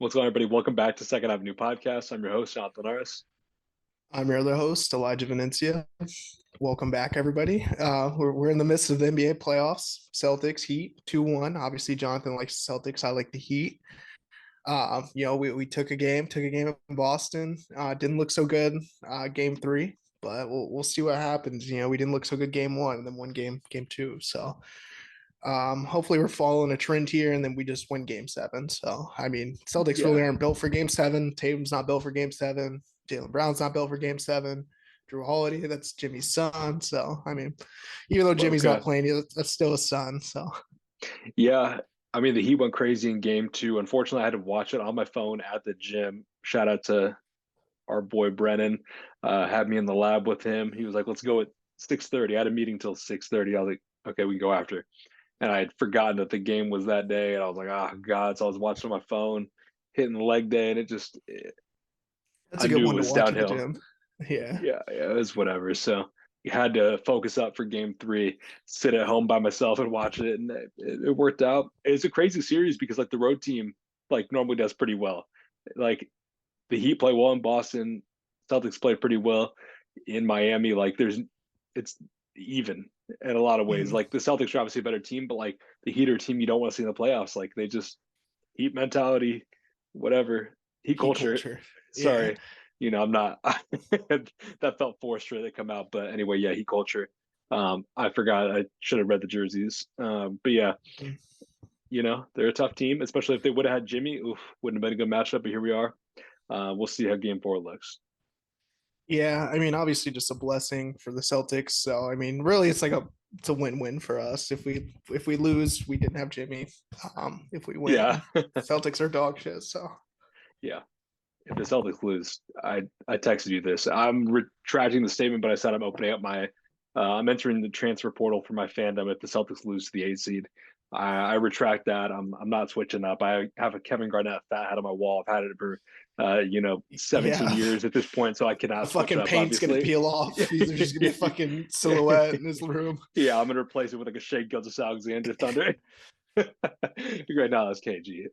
What's going on, everybody? Welcome back to Second Avenue Podcast. I'm your host, Jonathon Elijah. I'm your other host, Elijah Venencia. Welcome back, everybody. We're in the midst of the NBA playoffs. Celtics, Heat, 2-1. Obviously, Jonathan likes the Celtics. I like the Heat. We took a game in Boston. Didn't look so good game three, but we'll see what happens. We didn't look so good game one, and then one game two. So hopefully we're following a trend here, and then we just win game seven. So Celtics really Yeah, aren't built for game seven. Tatum's not built for game seven. Jaylen Brown's not built for game seven. Drew Holiday, that's Jimmy's son. So even though Jimmy's not okay. playing, that's still his son. So Yeah, the Heat went crazy in game two. Unfortunately, I had to watch it on my phone at the gym. Shout out to our boy Brennan. Had me in the lab with him. He was like, let's go at 6:30. I had a meeting till 6:30. I was like, okay, we can go after. And I had forgotten that the game was that day. And I was like, oh, God. So I was watching on my phone, hitting the leg day. And that's I a good knew it one to was watch at the downhill. gym. Yeah. Yeah, it was whatever. So you had to focus up for game three, sit at home by myself and watch it. And it worked out. It's a crazy series because like the road team like normally does pretty well. Like the Heat play well in Boston, Celtics play pretty well in Miami. Like it's even in a lot of ways. Mhm. Like the Celtics are obviously a better team, but like the Heat are a team you don't want to see in the playoffs. Like they just Heat mentality, whatever. Heat Heat culture. culture. Yeah. Sorry. I'm not that felt forced for it to come out. But anyway, yeah, Heat culture. I forgot I should have read the jerseys. But yeah, Mhm. they're a tough team, especially if they would have had Jimmy. Oof, wouldn't have been a good matchup, but here we are. We'll see how game four looks. Yeah, obviously just a blessing for the Celtics. So really it's a win-win for us. If we lose, we didn't have Jimmy. If we Yeah. win, Celtics are dog shit. So Yeah. If the Celtics lose, I texted you this. I'm retracting the statement, but I said I'm opening up I'm entering the transfer portal for my fandom if the Celtics lose to the 8 seed. I retract that. I'm not switching up. I have a Kevin Garnett fat hat on my wall. I've had it for 17 yeah, years at this point, so I the cannot switch fucking up. paint's gonna Obviously. peel off. There's just gonna be a fucking silhouette in his room. Yeah, I'm gonna replace it with like a Shea Gilgeous Alexander Thunder. Right now, that's KG.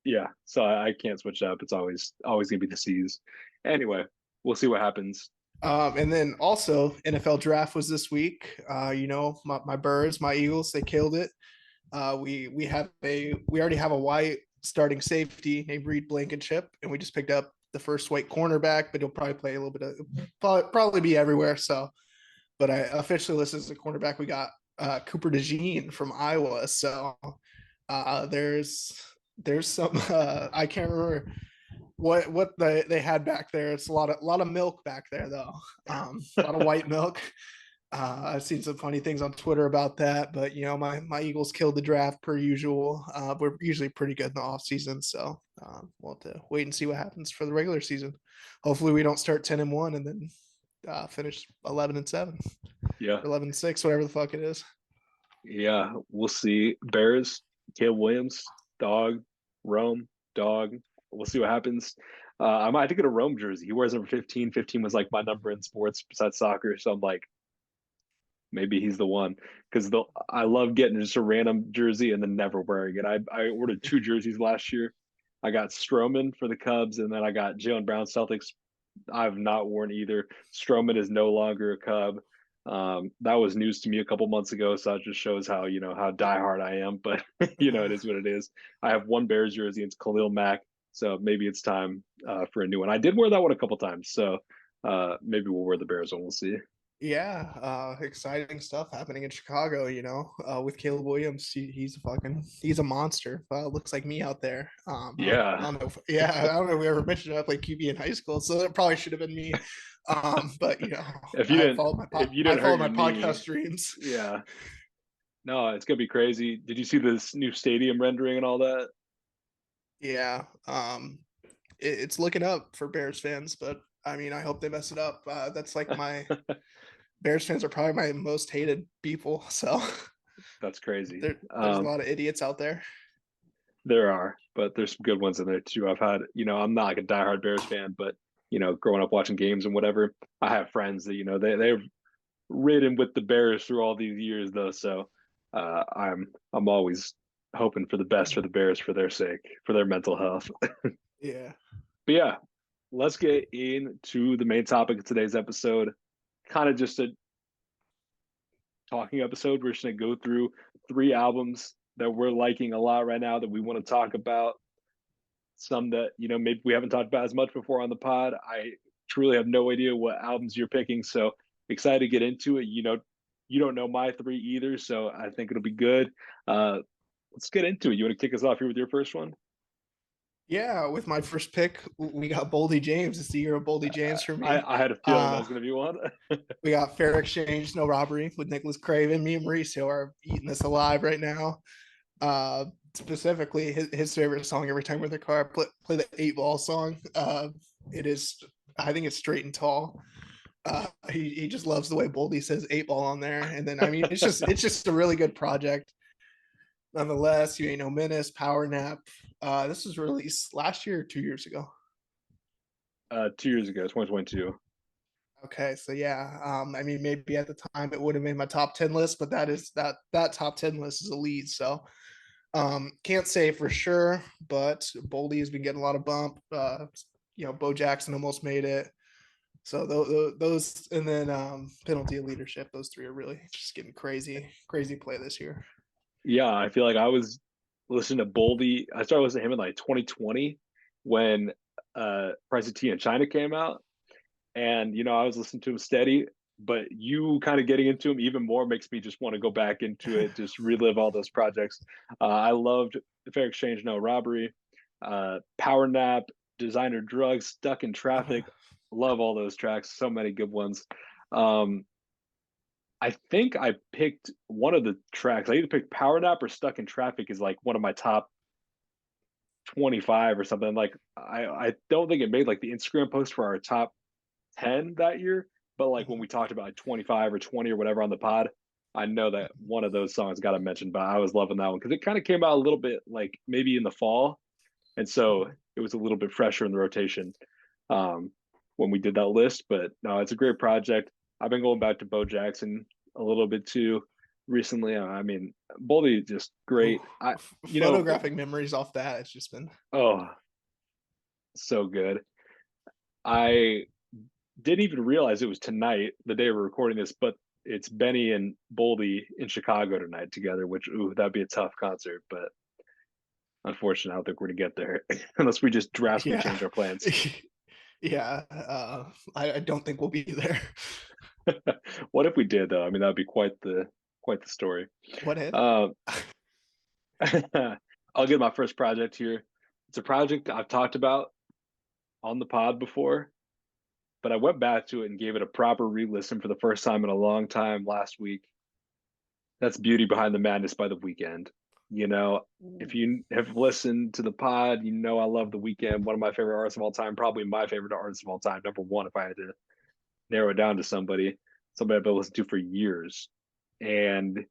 Yeah, so I can't switch up. It's always gonna be the C's. Anyway, we'll see what happens. And then also NFL draft was this week. My Birds, my Eagles, they killed it. We already have a white starting safety named Reed Blankenship, and we just picked up the first white cornerback, but he'll probably play a little bit of probably be everywhere. So, but I officially listed as a cornerback. We got Cooper DeJean from Iowa. So there's some I can't remember what they had back there. It's a lot of milk back there though. A lot of white milk. I've seen some funny things on Twitter about that, but my Eagles killed the draft per usual. We're usually pretty good in the off season, so we'll have to wait and see what happens for the regular season. Hopefully, we don't start 10-1 and then finish 11-7 Yeah, or 11-6, whatever the fuck it is. yeah, we'll see. Bears, Caleb Williams, dog, Rome, dog. We'll see what happens. I might get a Rome jersey. He wears number 15. 15 was like my number in sports besides soccer. So I'm like, maybe he's the one because I love getting just a random jersey and then never wearing it. I ordered two jerseys last year. I got Stroman for the Cubs, and then I got Jalen Brown Celtics. I've not worn either. Stroman is no longer a Cub. That was news to me a couple months ago, so it just shows how how diehard I am. But it is what it is. I have one Bears jersey. It's Khalil Mack, so maybe it's time for a new one. I did wear that one a couple times, so maybe we'll wear the Bears one. We'll see. Yeah, exciting stuff happening in Chicago. With Caleb Williams, he's a monster. Looks like me out there. I Yeah, don't know. Yeah, I don't know if we ever mentioned I played QB in high school, so that probably should have been me. But if you I didn't followed if you I didn't hurt followed your my podcast knee, streams. yeah, no, it's gonna be crazy. Did you see this new stadium rendering and all that? Yeah, it's looking up for Bears fans, but I hope they mess it up. That's like my Bears fans are probably my most hated people. So That's crazy. there's a lot of idiots out there. There are, but there's some good ones in there too. I've had, I'm not like a diehard Bears fan, but growing up watching games and whatever, I have friends that they've ridden with the Bears through all these years though. So I'm always hoping for the best for the Bears for their sake, for their mental health. Yeah. But yeah, let's get into the main topic of today's episode. Kind of just a talking episode. We're just going to go through 3 albums that we're liking a lot right now that we want to talk about. Some that, maybe we haven't talked about as much before on the pod. I truly have no idea what albums you're picking. So excited to get into it. You don't know my 3 either. So I think it'll be good. Let's get into it. You want to kick us off here with your first one? Yeah, with my first pick, we got Boldy James. It's the year of Boldy James for me. I had a feeling that Uh, was going to be one. we got Fair Exchange, No Robbery with Nicholas Craven. Me and Mauricio are eating this alive right now. Specifically, his favorite song every time we're in the car, play the 8 Ball song. It is, I think it's Straight and Tall. He just loves the way Boldy says 8 Ball on there. And then, I mean, it's just a really good project. Nonetheless, You Ain't No Menace, Power Nap. This was released last year or 2 years ago. 2 years ago, 2022. Okay, so yeah, I mean, maybe at the time it would have made my top 10 list, but that top 10 list is elite. So can't say for sure, but Boldy has been getting a lot of bump. Bo Jackson almost made it. So those, and then Penalty of Leadership, those 3 are really just getting crazy play this year. Yeah, I feel like I was listening to Boldy. I started listening to him in like 2020 when Price of Tea in China came out. And, I was listening to him steady, but you kind of getting into him even more makes me just want to go back into it, just relive all those projects. I loved Fair Exchange, No Robbery, Power Nap, Designer Drugs, Stuck in Traffic. Love all those tracks. So many good ones. I think I picked one of the tracks. I either picked Power Nap or Stuck in Traffic is like one of my top 25 or something. Like I don't think it made like the Instagram post for our top 10 that year, but like when we talked about like 25 or 20 or whatever on the pod, I know that one of those songs got to mention, but I was loving that one because it kind of came out a little bit like maybe in the fall. And so it was a little bit fresher in the rotation when we did that list. But no, it's a great project. I've been going back to Bo Jackson a little bit too recently. I mean, Boldy just great. Photographic memories off that. It's just been Oh, so good. I didn't even realize it was tonight, the day we're recording this, but it's Benny and Boldy in Chicago tonight together, which, that'd be a tough concert, but unfortunately, I don't think we're going to get there unless we just drastically change our plans. Yeah, I don't think we'll be there. What if we did, though? I mean, that would be quite the story. What hit? I'll get my first project here. It's a project I've talked about on the pod before, but I went back to it and gave it a proper re-listen for the first time in a long time last week. That's Beauty Behind the Madness by The Weeknd. If you have listened to the pod, I love The Weeknd, one of my favorite artists of all time, probably my favorite artist of all time, number one if I had to narrow it down to somebody I've been listening to for years. And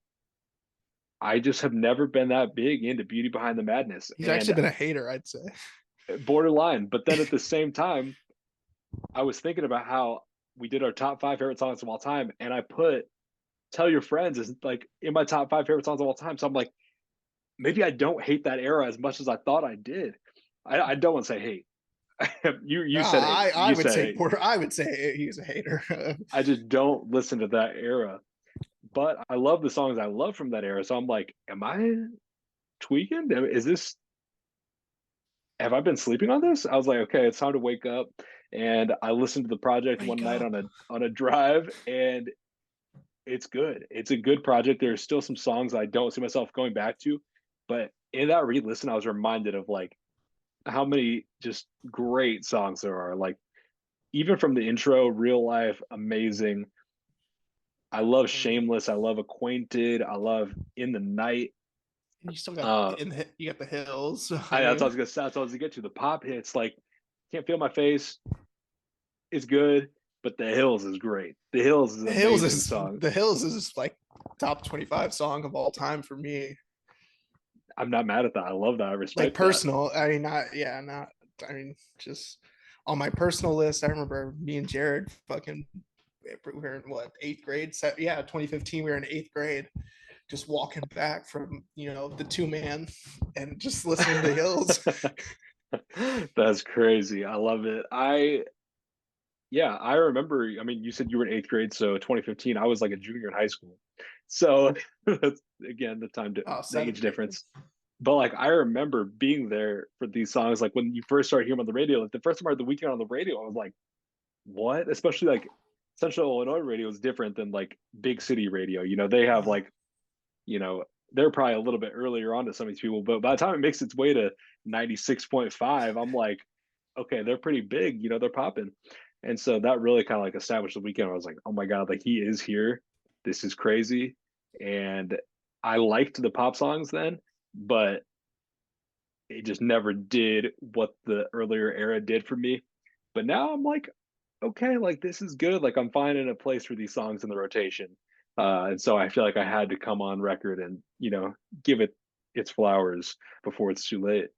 I just have never been that big into Beauty Behind the Madness. He's and actually been a hater, I'd say. Borderline. But then at the same time, I was thinking about how we did our top 5 favorite songs of all time, and I put Tell Your Friends is like in my top 5 favorite songs of all time. So I'm like, maybe I don't hate that era as much as I thought I did. I don't want to say hate. you said hate. I would say hate. I would say he's a hater. I just don't listen to that era. But I love the songs I love from that era. So I'm like, am I tweaking? Is this, have I been sleeping on this? I was like, okay, it's time to wake up. And I listened to the project one night on a drive, and it's good. It's a good project. There's still some songs I don't see myself going back to, but in that re-listen, I was reminded of like how many just great songs there are. Like even from the intro, Real Life, amazing. I love Shameless. I love Acquainted. I love In the Night. You still got you got the Hills. That's what I was gonna say. That's what I was gonna get to. The pop hits like Can't Feel My Face is good, but The Hills is great. The Hills is an amazing song. The Hills is like top 25 song of all time for me. I'm not mad at that. I love that. I respect like personal. That. I mean, not. I mean, just on my personal list. I remember me and Jared fucking. We were in what 8th grade? 2015. We were in 8th grade, just walking back from the 2 man and just listening to Hills. That's crazy. I love it. Yeah, I remember. I mean, you said you were in eighth grade, so 2015. I was like a junior in high school. So that's again Oh, the seventh age grade. difference. But like I remember being there for these songs. Like when you first started hearing them on the radio, like the first time I heard the Weeknd on the radio, I was like, what? Especially like Central Illinois radio is different than like big city radio. They have Uh, like, you know, they're probably a little bit earlier on to some of these people, but by the time it makes its way to 96.5, I'm like, okay, they're pretty big, they're popping. And so that really kind of like established the Weeknd. I was like, oh my God, like he is here. This is crazy. And I liked the pop songs then, but it just never did what the earlier era did for me. But now I'm like, okay, like this is good. Like I'm finding a place for these songs in the rotation. And so I feel like I had to come on record and, give it its flowers before it's too late.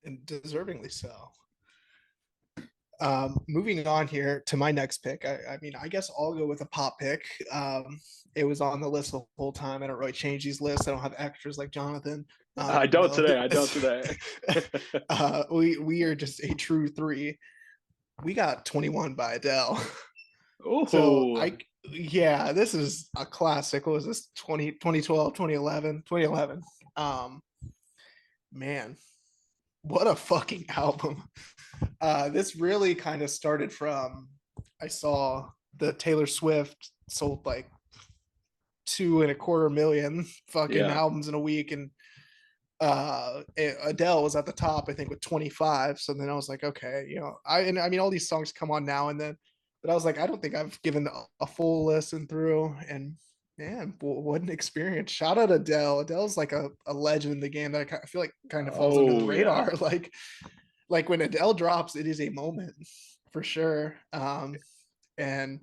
and deservingly so. Moving on here to my next pick. I mean, I guess I'll go with a pop pick. It was on the list the whole time. I don't really change these lists. I don't have extras like Jonathan. I don't No, today. I don't today. we are just a true three. We got 21 by Adele. So Oh, yeah, this is a classic. What was this? 2012, 2011, 2011. Man, what a fucking album. This really kind of started from, I saw the Taylor Swift sold like 2.25 million fucking yeah. albums in a week, and Adele was at the top, I think, with 25. So then I was like, okay, I mean, all these songs come on now and then, but I was like, I don't think I've given a full listen through. And man, what an experience! Shout out Adele. Adele's like a legend in the game that I feel like kind of falls under the Oh, yeah. radar. Like when Adele drops, it is a moment for sure. And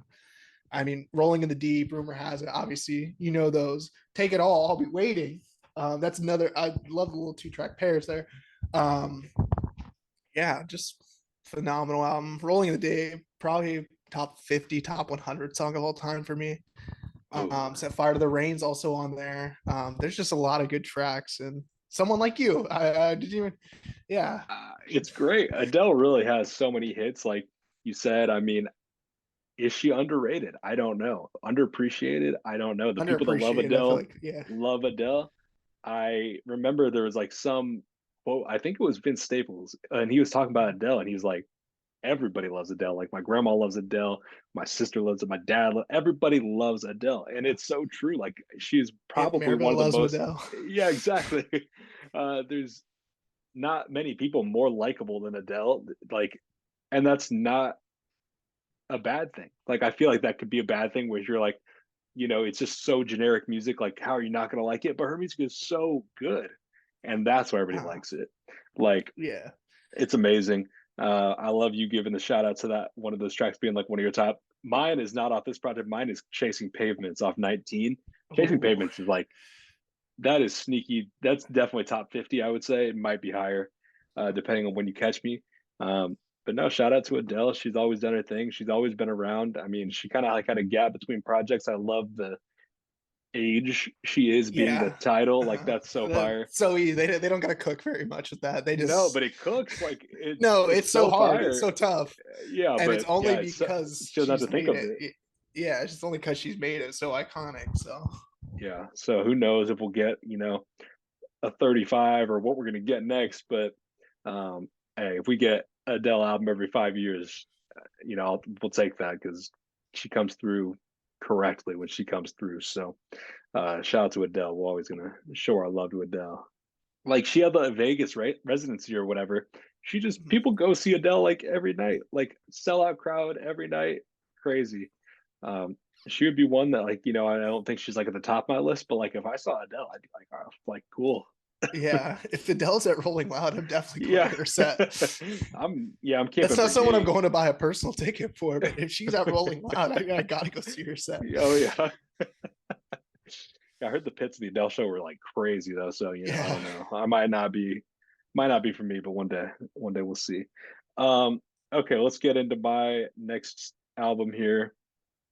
I mean, Rolling in the Deep, rumor has it, obviously, those. Take It All, I'll Be Waiting. That's another, I love the little 2-track pairs there. Um, yeah, just phenomenal album. Rolling in the Deep, probably top 50, top 100 song of all time for me. Oh, Set Fire to the Rain's also on there. There's just a lot of good tracks, and someone like you. I did you even, yeah, it's great. Adele really has so many hits. Like you said, I mean, is she underrated? I don't know. Underappreciated? I don't know. The people that underappreciated. I feel like, yeah. love Adele. I remember there was like some quote, I think it was Vince Staples, and he was talking about Adele, and he's like, everybody loves Adele. Like my grandma loves Adele, my sister loves it, my dad, everybody loves Adele, and it's so true. Like she's Aunt probably one Maribel of the loves most. Adele. Yeah, exactly. There's not many people more likable than Adele. Like, and that's not a bad thing. Like I feel like that could be a bad thing where you're like, it's just so generic music. Like, how are you not gonna like it? But her music is so good, and that's why everybody Oh, likes it. Like, yeah. it's amazing. I love you giving the shout out to that one of those tracks being like one of your top. Mine is not off this project. Mine is Chasing Pavements off 19. Chasing Oh, Pavements is like that is sneaky. That's definitely top 50. I would say it might be higher, depending on when you catch me. But no, shout out to Adele. She's always done her thing. She's always been around. I mean, she kind of like had a gap between projects. I love the age she is being the yeah. title. Like that's so That's fire. so easy. They don't got to cook very much with that. They No, just but it cooks like no. it's It's so so hard. It's fire. so tough, Yeah, and it's but only yeah, because she doesn't have to she's think made of it. it. Yeah, it's just only because she's made it so iconic. So Yeah. So who knows if we'll get, a 35 or what we're gonna get next. But hey, if we get Adele album every 5 years, we'll take that because she comes through correctly when she comes through. So shout out to Adele. We're always gonna show our love to Adele. Like she had the Vegas residency or whatever. She just people go see Adele like every night, like sellout crowd every night, crazy. She would be one that like I don't think she's like at the top of my list, but like if I saw Adele, I'd be like, oh, like cool, yeah, if Adele's at Rolling Loud, I'm definitely going yeah. to her set. I'm That's camping not someone I'm brigade. going to buy a personal ticket for, but if she's at Rolling Loud, I gotta go see her set. Oh yeah. I heard the pits of the Adele show were like crazy though, so I Yeah. don't know. I might not be for me, but one day we'll see. Okay, let's get into my next album here.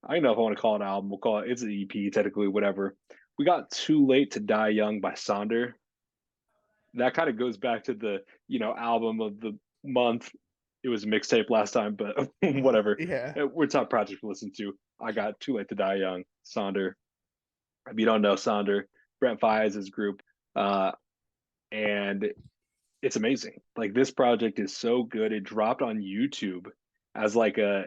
I don't know if I want to call it an album. We'll call it it's an EP, technically, whatever. we got Too Late to Die Young by Sonder. That kind of goes back to the, album of the month. It was a mixtape last time, but whatever. Yeah. We're top project to listen to. I got Too Late to Die Young, Sonder. If you don't know Sonder, Brent Faiyaz's group, uh, and it's amazing. Like this project is so good. It dropped on YouTube as like I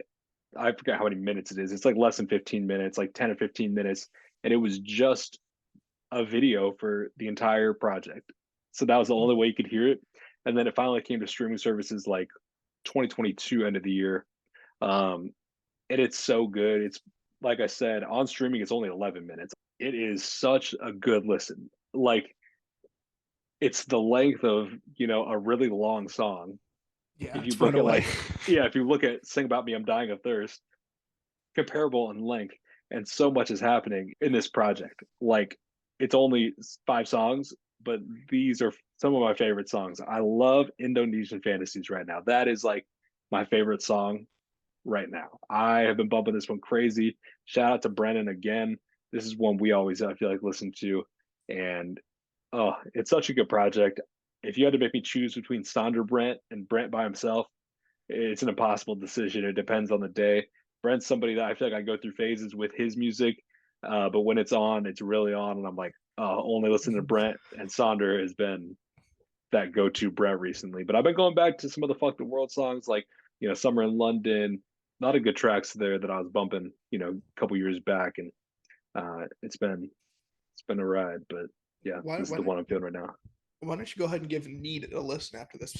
forgot how many minutes it is. It's like less than 15 minutes, like 10 or 15 minutes, and it was just a video for the entire project. So that was the only way you could hear it. And then it finally came to streaming services like 2022 end of the year. Um, and it's so good. It's like I said, on streaming, it's only 11 minutes. It is such a good listen. Like it's the length of, a really long song. Yeah, If it's you run look at away. if you look at Sing About Me, I'm Dying of Thirst, comparable in length, and so much is happening in this project. Like it's only 5 songs, but these are some of my favorite songs. I love Indonesian Fantasies right now. That is like my favorite song right now. I have been bumping this one crazy. Shout out to Brennan again. This is one we always, I feel like, listen to. And oh, it's such a good project. If you had to make me choose between Sonder Brent and Brent by himself, it's an impossible decision. It depends on the day. Brent's somebody that I feel like I go through phases with his music, but when it's on, it's really on, and I'm like, only listen to Brent. And Sonder has been that go-to Brent recently. But I've been going back to some of the Fuck the World songs, like Summer in London. A lot of good tracks there that I was bumping, a couple years back, and it's been a ride. But yeah, Why, this is why, the don't, one I'm feeling right now. why don't you go ahead and give Need a listen after this?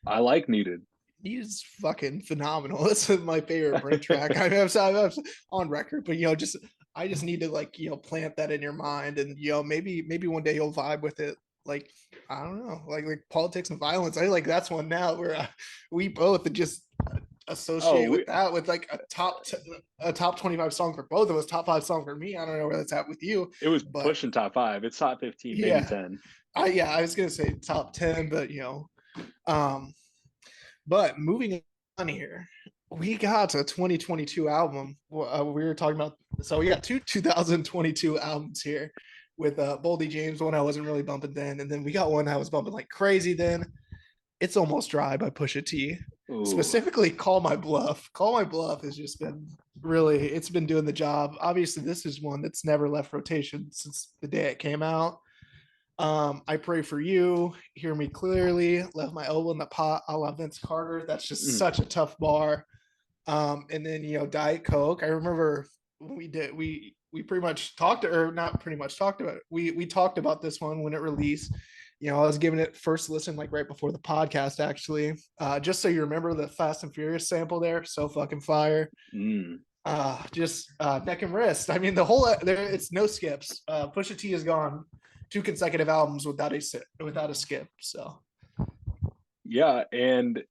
I like Needed. Need is fucking phenomenal. That's my favorite Brent track. I mean, I'm on record, but just I just need to like plant that in your mind, and maybe one day you'll vibe with it. Like I don't know, like politics and violence. I like that's one now where we both just Oh, associate with that with like a top 25 song for both of us, top 5 song for me. I don't know where that's at with you, it was but pushing top 5. It's top 15, maybe yeah, 10. I was gonna say top 10, but um, but moving on here, we got a 2022 album. We were talking about, so we got two 2022 albums here with Boldy James. One I wasn't really bumping then, and then we got one I was bumping like crazy then. It's Almost Dry by Pusha T. Ooh, Specifically, Call My Bluff. Call My Bluff has just been really, it's been doing the job. Obviously, this is one that's never left rotation since the day it came out. I Pray for You, Hear Me Clearly, Left My Elbow in the Pot, a la Vince Carter. That's just mm, such a tough bar. And then Diet Coke. I remember we pretty much talked, or not pretty much talked about it. We talked about this one when it released. I was giving it first listen like right before the podcast actually. Just so you remember the Fast and Furious sample there, so fucking fire. mm. Just neck and wrist. I mean, the whole there, it's no skips. Pusha T has gone 2 consecutive albums without a skip. So Yeah, and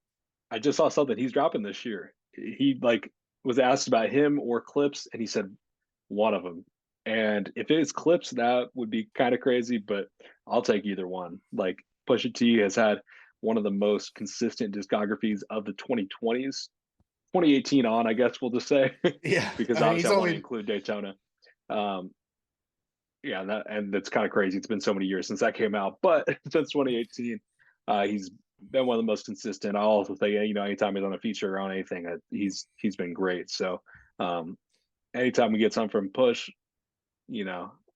I just saw something he's dropping this year. He like was asked about him or Clips, and he said one of them. And if it is Clips, that would be kind of crazy, but I'll take either one. Like Pusha T has had one of the most consistent discographies of the 2020s, 2018 on, I guess we'll just say, yeah, because I mean obviously he's I want to only include Daytona. Um, yeah, and that's kind of crazy. It's been so many years since that came out, but since 2018, he's been one of the most consistent. I'll also say, anytime he's on a feature or on anything, he's been great. So, anytime we get something from Push,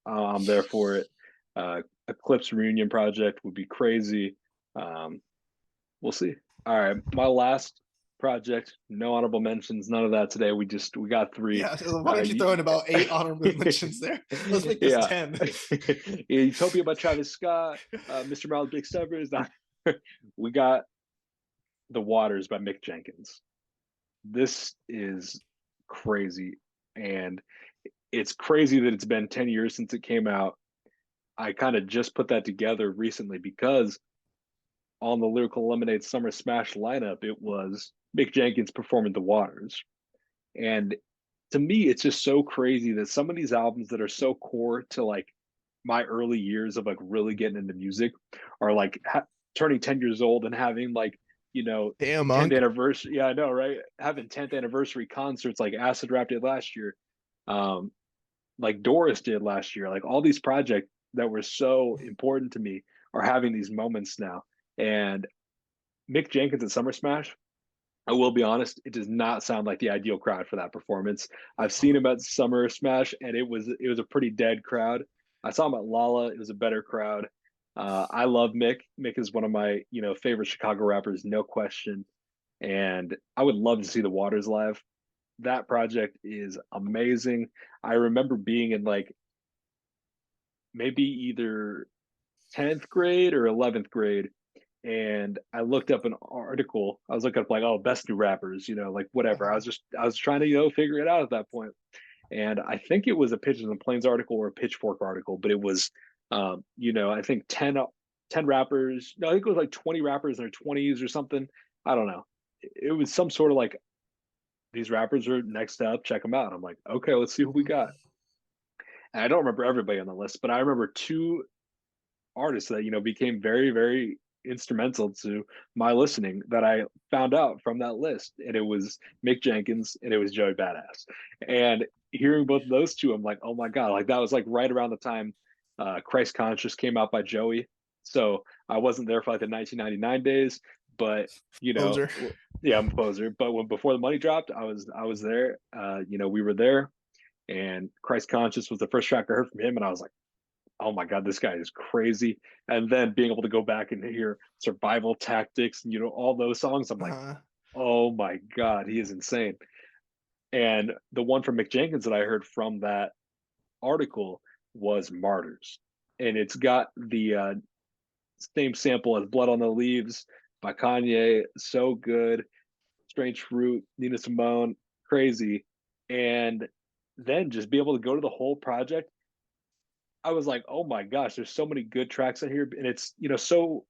I'm there for it. A Clips reunion project would be crazy. Um, we'll see. All right, my last project, no honorable mentions, none of that today. We got 3. yeah. Why don't you throw in about 8 honorable mentions there? Let's make this Yeah. 10. Utopia by Travis Scott, Mr. Miles Big Steppers. We got The Waters by Mick Jenkins. This is crazy. And it's crazy that it's been 10 years since it came out. I kind of just put that together recently because on the Lyrical Lemonade Summer Smash lineup, it was Mick Jenkins performing The Waters. And to me, it's just so crazy that some of these albums that are so core to like my early years of like really getting into music are like turning 10 years old and having like, Damn, 10th Monk. anniversary. Yeah, I know, right? Having 10th anniversary concerts like Acid Rap did last year. Um, like Doris did last year. Like all these projects that were so important to me are having these moments now. And Mick Jenkins at Summer Smash, I will be honest, it does not sound like the ideal crowd for that performance. I've seen him at Summer Smash, and it was a pretty dead crowd. I saw him at Lala; it was a better crowd. I love Mick. Mick is one of my favorite Chicago rappers, no question. And I would love to see the Waters live. That project is amazing. I remember being in like maybe either 10th grade or 11th grade, and I looked up an article. I was looking up like, oh, best new rappers, like whatever. I was trying to, figure it out at that point. And I think it was a Pigeons and Plains article or a Pitchfork article, but it was, I think 10 rappers. No, I think it was like 20 rappers in their 20s or something. I don't know. It was some sort of like, these rappers are next up, check them out. I'm like, okay, let's see who we got. And I don't remember everybody on the list, but I remember two artists that became very, very instrumental to my listening that I found out from that list, and it was Mick Jenkins and it was Joey Badass. And hearing both of those two, I'm like, oh my god, like that was like right around the time Christ Conscious came out by Joey. So I wasn't there for like the 1999 days, but you know, Poser. yeah, I'm a poser. But when before the money dropped, I was there. We were there, and Christ Conscious was the first track I heard from him, and I was like, oh my god, this guy is crazy. And then being able to go back and hear Survival Tactics and all those songs, I'm like, Uh, oh my god, he is insane. And the one from Mick Jenkins that I heard from that article was Martyrs, and it's got the same sample as Blood on the Leaves by Kanye. So good. Strange Fruit, Nina Simone, crazy. And then just be able to go to the whole project, I was like, oh my gosh, there's so many good tracks in here, and it's so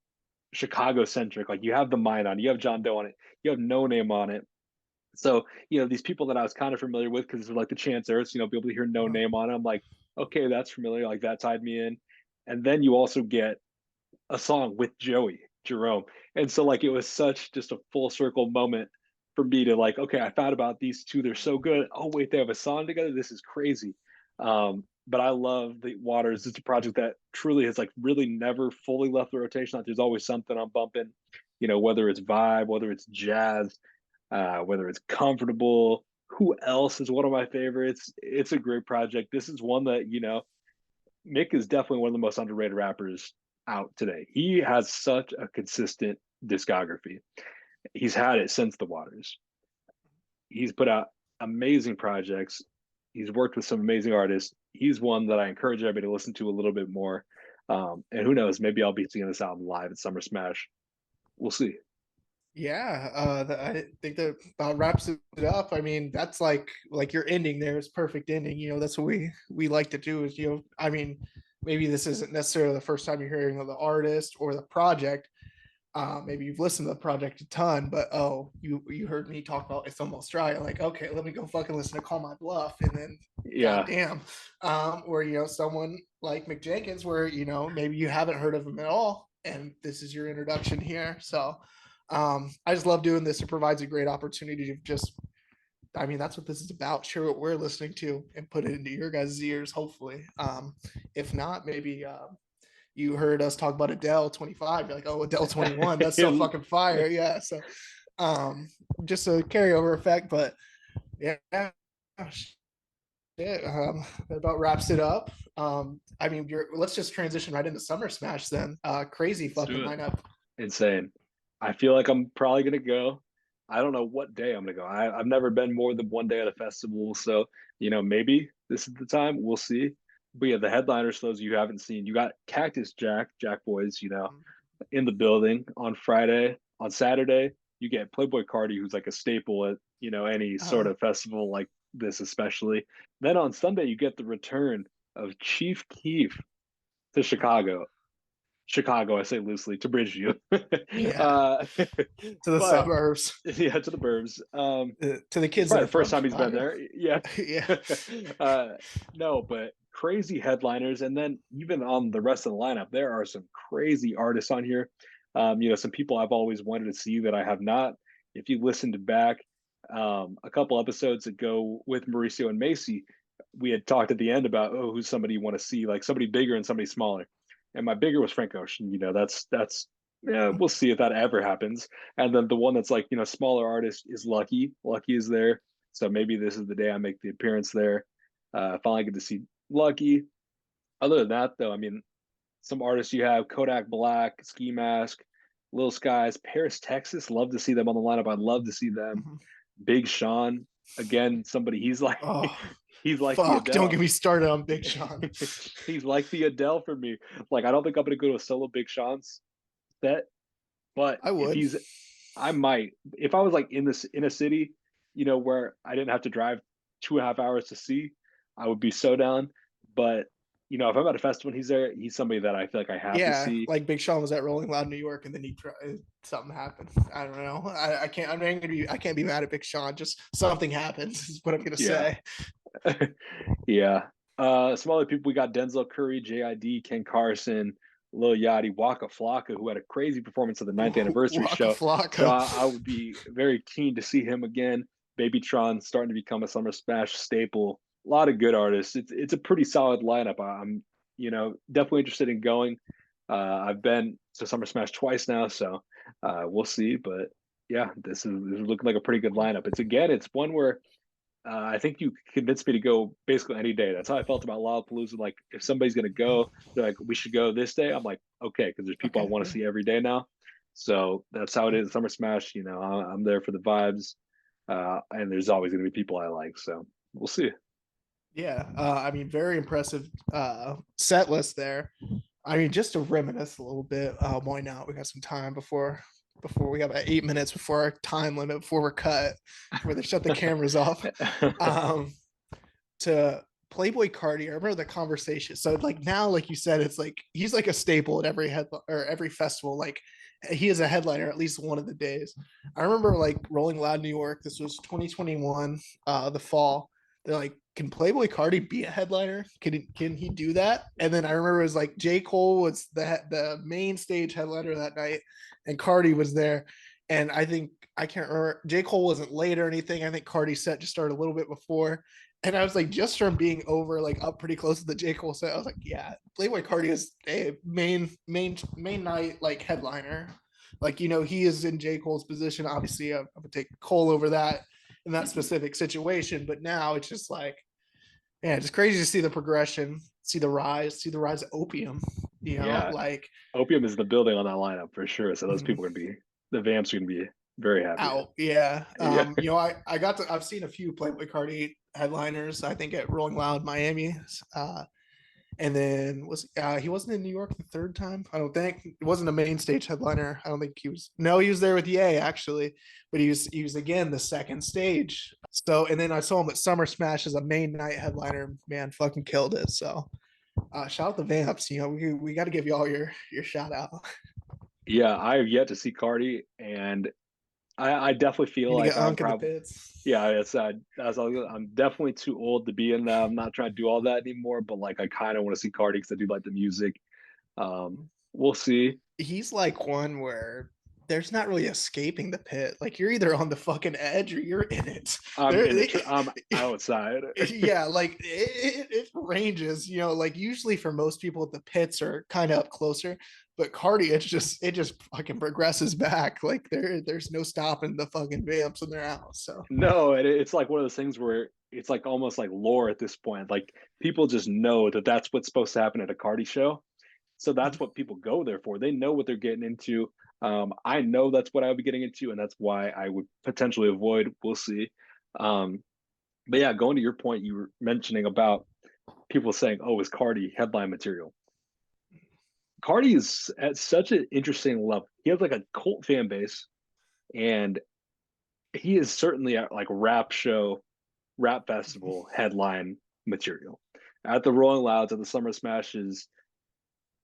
Chicago centric. Like you have the Mine on, you have John Doe on it, you have No Name on it. So these people that I was kind of familiar with because they're like the Chancers, be able to hear No uh, Name on it. I'm like, okay, that's familiar. Like that tied me in. And then you also get a song with Joey Jerome, and so like it was such just a full circle moment for me to like, okay, I thought about these two, they're so good. Oh wait, they have a song together. This is crazy. But I love the Waters. It's a project that truly has like really never fully left the rotation. Like there's always something I'm bumping, whether it's vibe, whether it's jazz, whether it's comfortable. Who else is one of my favorites? It's a great project. This is one that Mick is definitely one of the most underrated rappers out today. He has such a consistent discography. He's had it since the Waters. He's put out amazing projects. He's worked with some amazing artists. He's one that I encourage everybody to listen to a little bit more. And who knows, maybe I'll be seeing this album live at Summer Smash. We'll see. yeah, I think that about wraps it up. I mean, that's like your ending there is perfect ending. That's what we like to do is I mean, maybe this isn't necessarily the first time you're hearing of the artist or the project. Maybe you've listened to the project a ton, but oh, you heard me talk about It's Almost Dry. Like, okay, let me go fucking listen to Call My Bluff, and then Yeah, goddamn, or someone like Mick Jenkins, where maybe you haven't heard of him at all, and this is your introduction here. So, I just love doing this. It provides a great opportunity to just, I mean, that's what this is about. Share what we're listening to and put it into your guys' ears, hopefully. If not, maybe you heard us talk about Adele 25. You're like, oh, Adele 21. That's so fucking fire. Yeah. So um, just a carryover effect. But yeah, shit, that about wraps it up. I mean, let's just transition right into Summer Smash then. Crazy let's fucking do it. lineup. Insane. I feel like I'm probably gonna go. I don't know what day I'm gonna go. I've never been more than one day at a festival, so maybe this is the time. We'll see. But yeah, the headliners, for those you haven't seen, you got Cactus Jack, Jack Boys, in the building on Friday. On Saturday, you get Playboy Cardi, who's like a staple at any sort Uh, of festival like this, especially. Then on Sunday, you get the return of Chief Keef to Chicago. Chicago, I say loosely, to Bridgeview. yeah, uh, to the but suburbs, yeah, to the burbs. to the It's kids that probably are the first from time he's been Chicago. there. Yeah. Yeah. uh, no, but crazy headliners. And then even on the rest of the lineup, there are some crazy artists on here. Some people I've always wanted to see that I have not. If you listened back a couple episodes ago with Mauricio and Macy, we had talked at the end about, oh, who's somebody you want to see, like somebody bigger and somebody smaller. And my bigger was Frank Ocean. That's yeah, we'll see if that ever happens. And then the one that's like, smaller artist is Lucky. Lucky is there. So maybe this is the day I make the appearance there. Finally get to see Lucky. Other than that, though, I mean, some artists you have Kodak Black, Ski Mask, Lil Skies, Paris, Texas. Love to see them on the lineup. I'd love to see them. Mhm. Big Sean, again, somebody he's like Oh, he's like the fuck! Don't get Adele. me started on Big Sean. He's like the Adele for me. Like I don't think I'm gonna go to a solo Big Sean's set, but I if would. he's I might. If I was like in a city, where I didn't have to drive 2.5 hours to see, I would be so down. But if I'm at a festival and he's there, he's somebody that I feel like I have to Yeah, see. like Big Sean was at Rolling Loud New York, and then something happened. I don't know. I can't. I can't be mad at Big Sean. Just something happens is what I'm gonna Yeah. say. Yeah. Some other people we got Denzel Curry, JID, Ken Carson, Lil Yachty, Waka Flocka, who had a crazy performance at the ninth anniversary Waka show. So Flocka. I would be very keen to see him again. Babytron starting to become a Summer Smash staple. A lot of good artists. It's a pretty solid lineup. I'm definitely interested in going. I've been to Summer Smash twice now, so we'll see. But yeah, this is looking like a pretty good lineup. It's one where I think you convinced me to go basically any day. That's how I felt about Lollapalooza. Like, if somebody's going to go, they're like, we should go this day. I'm like, okay, because there's people I Okay. want to see every day now. So that's how it is. Summer Smash, I'm there for the vibes. And there's always going to be people I like. So we'll see. Yeah. I mean, very impressive set list there. I mean, just to reminisce a little bit, why not? We got some time before we got about 8 minutes before our time limit before we're cut, before they shut the cameras off. Um, to Playboy Cardi, I remember the conversation. So like now, like you said, it's like he's like a staple at every head or every festival. Like he is a headliner at least one of the days. I remember like Rolling Loud New York. This was 2021, the fall. They're like, can Playboy Cardi be a headliner? Can he do that? And then I remember it was like J. Cole was the main stage headliner that night, and Cardi was there. And I can't remember. J. Cole wasn't late or anything. I think Cardi's set just started a little bit before. And I was like, just from being over, like up pretty close to the J. Cole set, I was like, yeah, Playboy Cardi is a main night like headliner. Like, he is in J. Cole's position. Obviously, I would take Cole over that in that specific situation. But now it's just like, yeah, it's crazy to see the progression, see the rise of Opium. Yeah. Like Opium is the building on that lineup for sure. So those people are going to be, the Vamps are going to be very happy. out. Yeah. Yeah. I've seen a few Playboy Cardi headliners, I think at Rolling Loud Miami. And then he wasn't in New York the third time? I don't think. It wasn't a main stage headliner. I don't think he was. No, he was there with Ye actually, but he was again the second stage. So and then I saw him at Summer Smash as a main night headliner. Man, fucking killed it. So shout out the Vamps. We got to give y'all your shout out. Yeah. I have yet to see Cardi, and I definitely feel Need to like get I'm Unk in the probably, pits. yeah, I'm definitely too old to be in that. I'm not trying to do all that anymore, but like I kind of want to see Cardi because I do like the music. We'll see. He's like one where there's not really escaping the pit. Like you're either on the fucking edge or you're in it. I'm There, in it. I'm outside. yeah, like it ranges. Like usually for most people, the pits are kind of up closer, but Cardi, it just fucking progresses back. Like there's no stopping the fucking Vamps in their house. So No, it's like one of those things where it's like almost like lore at this point. Like people just know that that's what's supposed to happen at a Cardi show. So that's what people go there for. They know what they're getting into. I know that's what I would be getting into, and that's why I would potentially avoid. We'll see. Um, but yeah, going to your point, you were mentioning about people saying, "Oh, is Cardi headline material?" Cardi is at such an interesting level. He has like a cult fan base, and he is certainly at like rap show, rap festival headline material. At the Rolling Louds, at the Summer Smashes,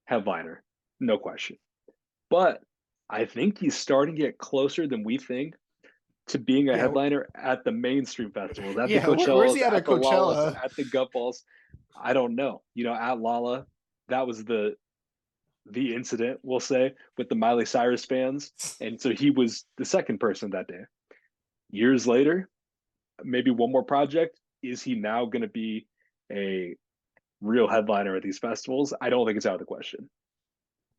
headliner, no question. But I think he's starting to get closer than we think to being a yeah, headliner at the mainstream festivals, at the yeah. Where's Coachellas, he at at the Lollas, Coachella? at the Gutballs. I don't know. At Lala, that was the incident, we'll say, with the Miley Cyrus fans. And so he was the second person that day. Years later, maybe one more project. Is he now going to be a real headliner at these festivals, I don't think it's out of the question.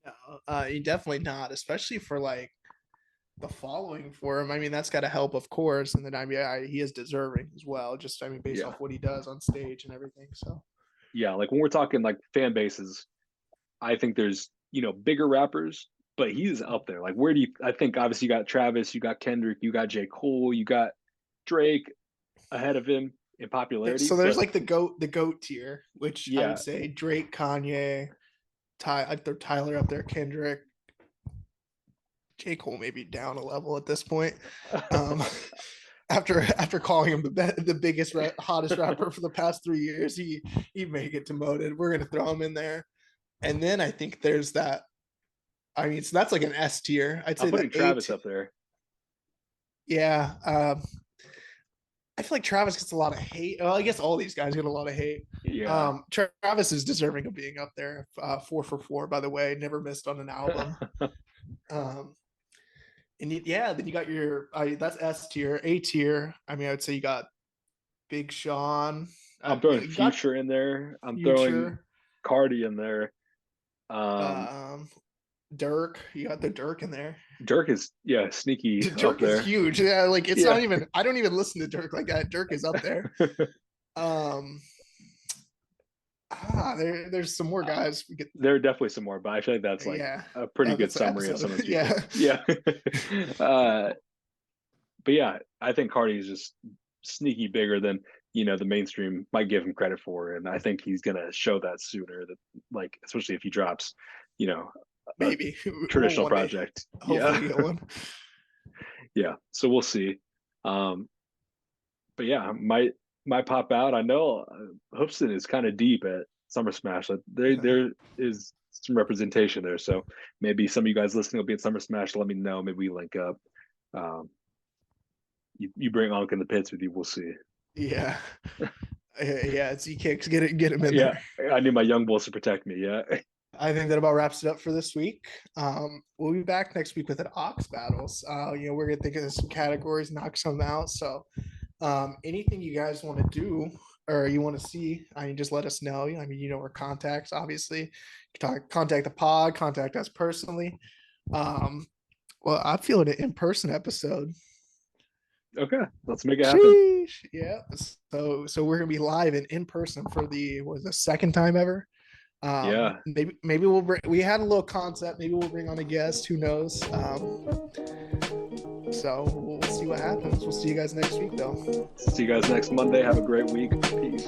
No, definitely not, especially for like the following for him. I mean, that's got to help, of course. And then he is deserving as well. Just based Yeah. off what he does on stage and everything. So Yeah, like when we're talking like fan bases, I think there's, bigger rappers, but he's up there. Like where do you I think obviously you got Travis, you got Kendrick, you got J. Cole, you got Drake ahead of him in popularity. there's But like the goat tier, which I yeah, would say Drake, Kanye, I throw Tyler up there, Kendrick, J. Cole maybe down a level at this point. Um, after calling him the biggest hottest rapper for the past 3 years, he may get demoted. We're gonna throw him in there, and then I think there's that. I mean, so that's like an S tier. I'd I'm say putting the A. Travis up there. Yeah, I feel like Travis gets a lot of hate. Well, I guess all these guys get a lot of hate. Yeah. Travis is deserving of being up there. 4 for 4, by the way, never missed on an album. Um, and then you got your that's S tier, A tier. I mean, I would say you got Big Sean. I'm throwing You got Future in there. I'm throwing Future, Cardi in there. Um, um, Dirk. You got the Dirk in there. Dirk is sneaky up Dirk is there. huge. Yeah, like it's not Yeah. even. I don't even listen to Dirk like that. Dirk is up there. Um, there's some more guys. We get. There are definitely some more, but I feel like that's like Yeah, a pretty good that's an summary of some of episode. those people. Yeah, Yeah. But yeah, I think Cardi is just sneaky bigger than the mainstream might give him credit for, and I think he's gonna show that sooner. That like especially if he drops, you know, a maybe traditional one day. project. Hopefully, Yeah, get one. yeah. So we'll see. But yeah, might pop out. I know Hoopson is kind of deep at Summer Smash. Like, there is some representation there. So maybe some of you guys listening will be at Summer Smash. Let me know. Maybe we link up. Um, you bring Ankh in the pits with you. We'll see. Yeah, yeah. It's kicks. Get him in Yeah, there. I need my young bulls to protect me. Yeah. I think that about wraps it up for this week. We'll be back next week with an Ox battles. We're gonna think of some categories, knock some out. So, anything you guys want to do or you want to see, I mean, just let us know. I mean, our contacts, obviously. Contact the pod, contact us personally. Well, I'm feeling an in-person episode. Okay, let's make it happen. Sheesh. Yeah. So we're gonna be live and in person for the second time ever. Yeah. Maybe we had a little concept. Maybe we'll bring on a guest. Who knows? So we'll see what happens. We'll see you guys next week, though. See you guys next Monday. Have a great week. Peace.